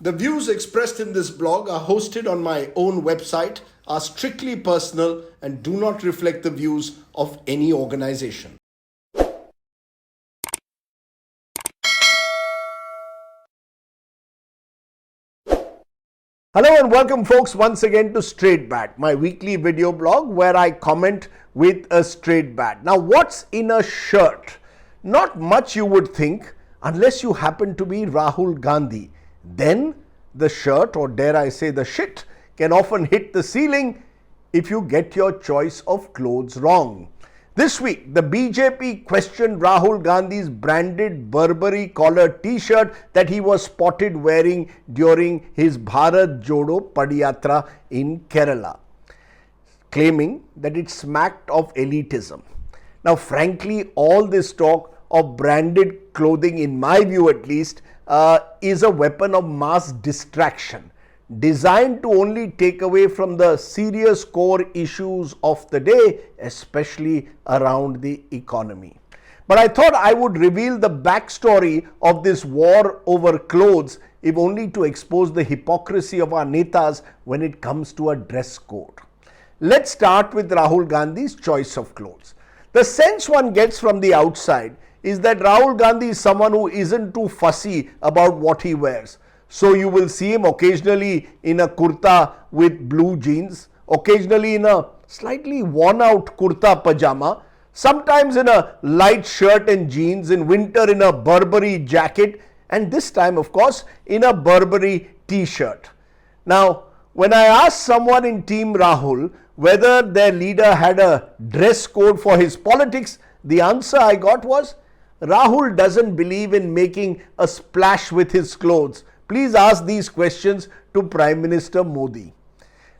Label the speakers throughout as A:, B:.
A: The views expressed in this blog are hosted on my own website, are strictly personal, and do not reflect the views of any organization. Hello and welcome folks once again to Straight Bat, my weekly video blog where I comment with a straight bat. Now what's in a shirt? Not much you would think unless you happen to be Rahul Gandhi. Then the shirt, or dare I say the shit, can often hit the ceiling if you get your choice of clothes wrong. This week, the BJP questioned Rahul Gandhi's branded Burberry collared t-shirt that he was spotted wearing during his Bharat jodo yatra in Kerala, claiming that it smacked of elitism. Now, frankly, all this talk of branded clothing, in my view at least, is a weapon of mass distraction, designed to only take away from the serious core issues of the day, especially around the economy. But I thought I would reveal the backstory of this war over clothes, if only to expose the hypocrisy of our Netas when it comes to a dress code. Let's start with Rahul Gandhi's choice of clothes. The sense one gets from the outside is that Rahul Gandhi is someone who isn't too fussy about what he wears. So you will see him occasionally in a kurta with blue jeans, occasionally in a slightly worn out kurta pajama, sometimes in a light shirt and jeans, in winter in a Burberry jacket, and this time of course in a Burberry t-shirt. Now when I asked someone in Team Rahul whether their leader had a dress code for his politics, the answer I got was, Rahul doesn't believe in making a splash with his clothes. Please ask these questions to Prime Minister Modi.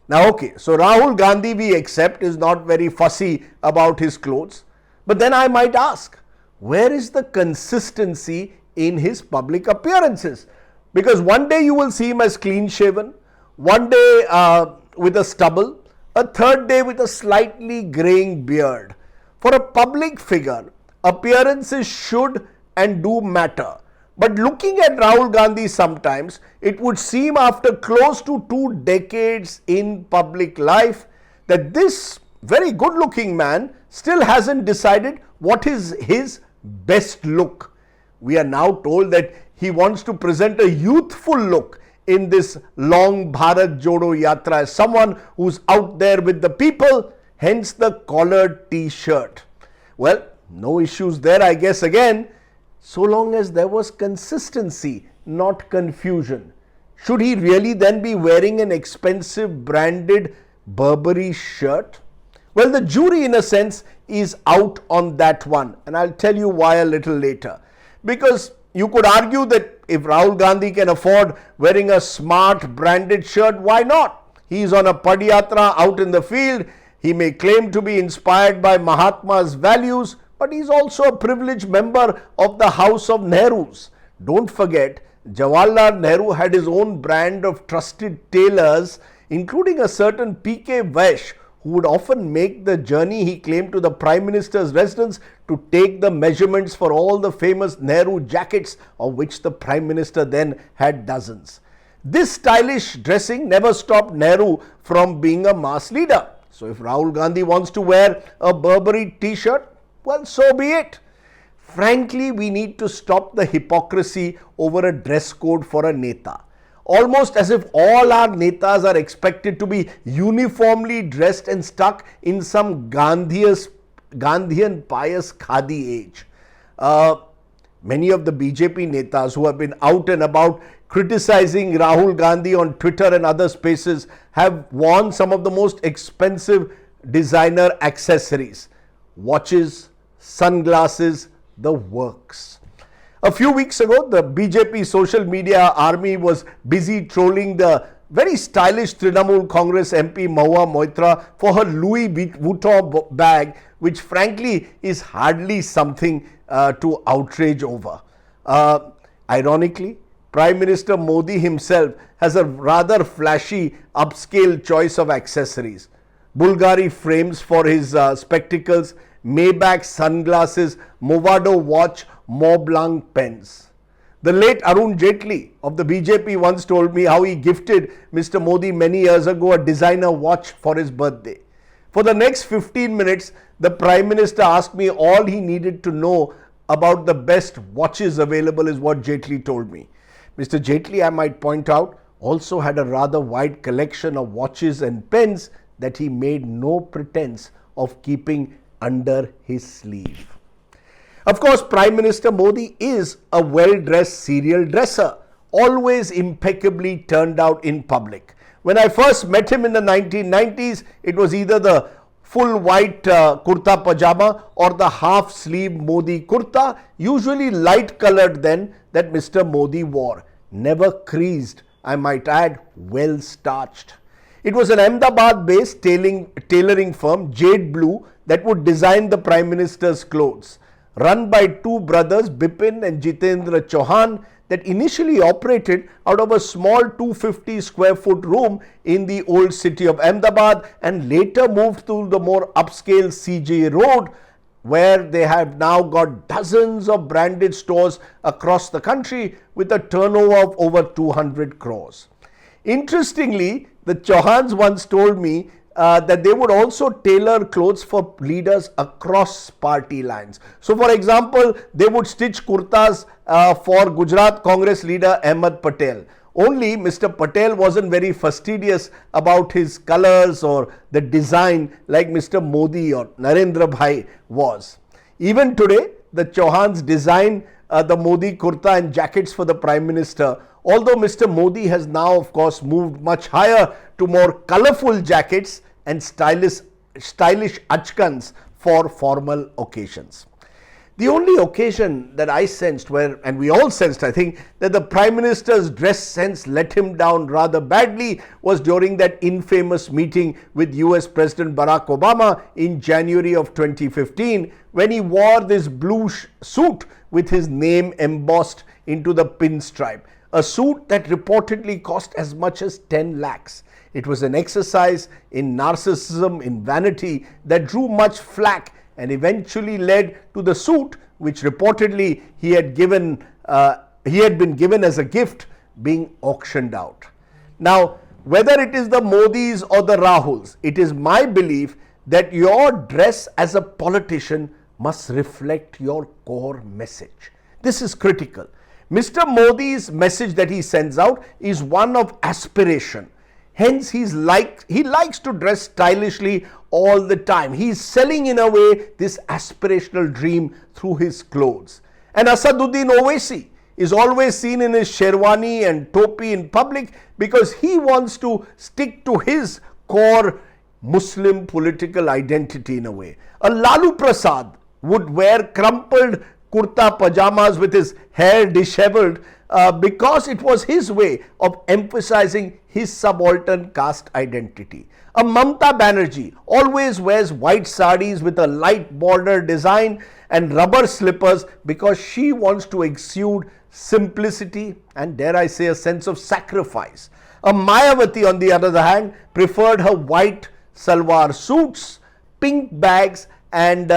A: Now okay, so Rahul Gandhi, we accept, is not very fussy about his clothes. But then I might ask, where is the consistency in his public appearances? Because one day you will see him as clean shaven, one day with a stubble, a third day with a slightly graying beard. For a public figure, appearances should and do matter. But looking at Rahul Gandhi sometimes, it would seem after close to 2 decades in public life that this very good looking man still hasn't decided what is his best look. We are now told that he wants to present a youthful look in this long Bharat jodo yatra as someone who's out there with the people, hence the collared t-shirt. Well, no issues there, I guess, again, so long as there was consistency, not confusion. Should he really then be wearing an expensive branded Burberry shirt? Well, the jury in a sense is out on that one, and I'll tell you why a little later. Because you could argue that if Rahul Gandhi can afford wearing a smart branded shirt, why not? He's on a padiyatra out in the field. He may claim to be inspired by Mahatma's values, but he's also a privileged member of the House of Nehrus. Don't forget, Jawaharlal Nehru had his own brand of trusted tailors, including a certain P.K. Vaish, who would often make the journey, he claimed, to the Prime Minister's residence to take the measurements for all the famous Nehru jackets, of which the Prime Minister then had dozens. This stylish dressing never stopped Nehru from being a mass leader. So if Rahul Gandhi wants to wear a Burberry t-shirt, well, so be it. Frankly, we need to stop the hypocrisy over a dress code for a neta. Almost as if all our netas are expected to be uniformly dressed and stuck in some Gandhian pious khadi age. Many of the BJP netas who have been out and about criticizing Rahul Gandhi on Twitter and other spaces have worn some of the most expensive designer accessories. Watches, sunglasses, the works. A few weeks ago, the BJP social media army was busy trolling the very stylish Trinamool Congress MP Mahua Moitra for her Louis Vuitton bag, which frankly is hardly something to outrage over. Ironically, Prime Minister Modi himself has a rather flashy upscale choice of accessories. Bulgari frames for his spectacles, Maybach sunglasses, Movado watch, Montblanc pens. The late Arun Jaitley of the BJP once told me how he gifted Mr. Modi many years ago a designer watch for his birthday. For the next 15 minutes, the Prime Minister asked me all he needed to know about the best watches available is what Jaitley told me. Mr. Jaitley, I might point out, also had a rather wide collection of watches and pens that he made no pretense of keeping under his sleeve. Of course, Prime Minister Modi is a well-dressed serial dresser, always impeccably turned out in public. When I first met him in the 1990s, it was either the full white kurta pajama or the half sleeve Modi kurta, usually light colored then, that Mr. Modi wore. Never creased, I might add, well starched. It was an Ahmedabad-based tailoring firm, Jade Blue, that would design the Prime Minister's clothes. Run by two brothers, Bipin and Jitendra Chauhan, that initially operated out of a small 250 square foot room in the old city of Ahmedabad and later moved to the more upscale CJ Road, where they have now got dozens of branded stores across the country with a turnover of over 200 crores. Interestingly, the Chauhans once told me that they would also tailor clothes for leaders across party lines. So, for example, they would stitch kurtas for Gujarat Congress leader Ahmed Patel. Only Mr. Patel wasn't very fastidious about his colors or the design like Mr. Modi or Narendra Bhai was. Even today, the Chauhans design the Modi kurta and jackets for the Prime Minister, although Mr. Modi has now, of course, moved much higher to more colorful jackets and stylish achkans for formal occasions. The only occasion that I sensed and we all sensed, I think, that the Prime Minister's dress sense let him down rather badly was during that infamous meeting with US President Barack Obama in January of 2015, when he wore this blue suit with his name embossed into the pinstripe. A suit that reportedly cost as much as 10 lakhs. It was an exercise in narcissism, in vanity, that drew much flack and eventually led to the suit which reportedly he had been given as a gift being auctioned out. Now, whether it is the Modis or the Rahuls, it is my belief that your dress as a politician must reflect your core message. This is critical. Mr. Modi's message that he sends out is one of aspiration. Hence, he likes to dress stylishly all the time. He is selling in a way this aspirational dream through his clothes. And Asaduddin Owaisi is always seen in his sherwani and topi in public because he wants to stick to his core Muslim political identity in a way. A Lalu Prasad would wear crumpled kurta pajamas with his hair disheveled because it was his way of emphasizing his subaltern caste identity. A Mamta Banerjee always wears white sarees with a light border design and rubber slippers because she wants to exude simplicity and, dare I say, a sense of sacrifice. A Mayawati, on the other hand, preferred her white salwar suits, pink bags and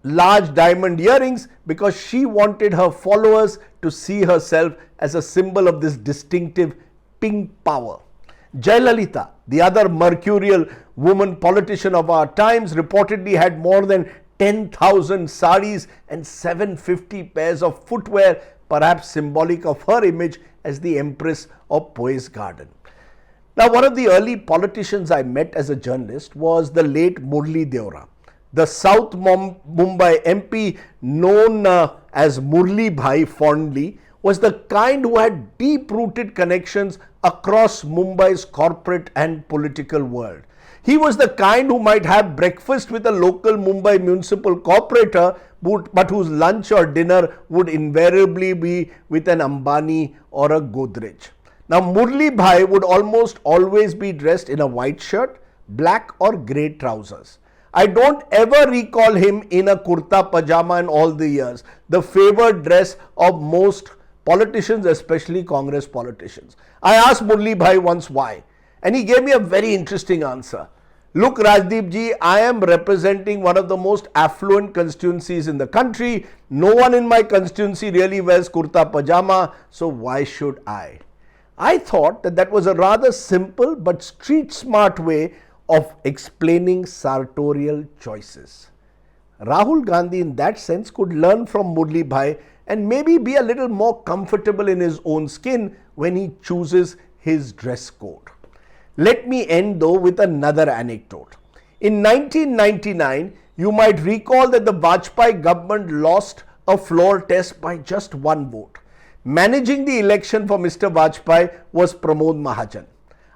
A: large diamond earrings because she wanted her followers to see herself as a symbol of this distinctive pink power. Jayalalitha, the other mercurial woman politician of our times, reportedly had more than 10,000 saris and 750 pairs of footwear, perhaps symbolic of her image as the Empress of Poise Garden. Now, one of the early politicians I met as a journalist was the late Murlibhai, the South Mumbai MP known as Murlibhai fondly, was the kind who had deep-rooted connections across Mumbai's corporate and political world. He was the kind who might have breakfast with a local Mumbai municipal corporator, but whose lunch or dinner would invariably be with an Ambani or a Godrej. Now, Murlibhai would almost always be dressed in a white shirt, black or grey trousers. I don't ever recall him in a kurta pajama in all the years, the favored dress of most politicians, especially Congress politicians. I asked Murlibhai once why, and he gave me a very interesting answer. Look, Rajdeep ji, I am representing one of the most affluent constituencies in the country. No one in my constituency really wears kurta pajama, so why should I? I thought that was a rather simple but street smart way of explaining sartorial choices. Rahul Gandhi in that sense could learn from Murlibhai and maybe be a little more comfortable in his own skin when he chooses his dress code. Let me end though with another anecdote. In 1999, you might recall that the Vajpayee government lost a floor test by just one vote. Managing the election for Mr. Vajpayee was Pramod Mahajan.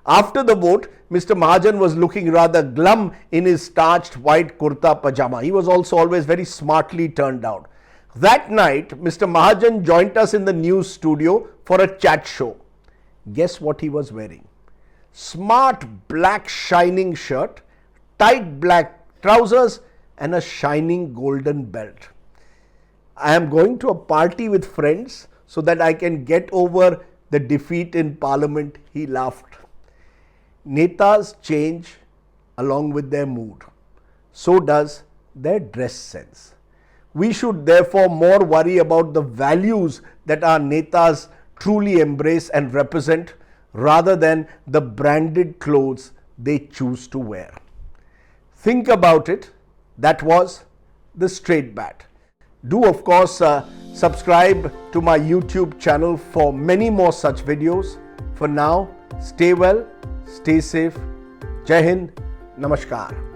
A: After the vote, Mr. Mahajan was looking rather glum in his starched white kurta pajama. He was also always very smartly turned out. That night, Mr. Mahajan joined us in the news studio for a chat show. Guess what he was wearing? Smart black shining shirt, tight black trousers and a shining golden belt. I am going to a party with friends so that I can get over the defeat in parliament, he laughed. Netas change along with their mood. So does their dress sense. We should therefore more worry about the values that our netas truly embrace and represent rather than the branded clothes they choose to wear. Think about it. That was the Straight Bat. Do of course subscribe to my YouTube channel for many more such videos. For now, stay well, stay safe. Jai Hind, Namaskar.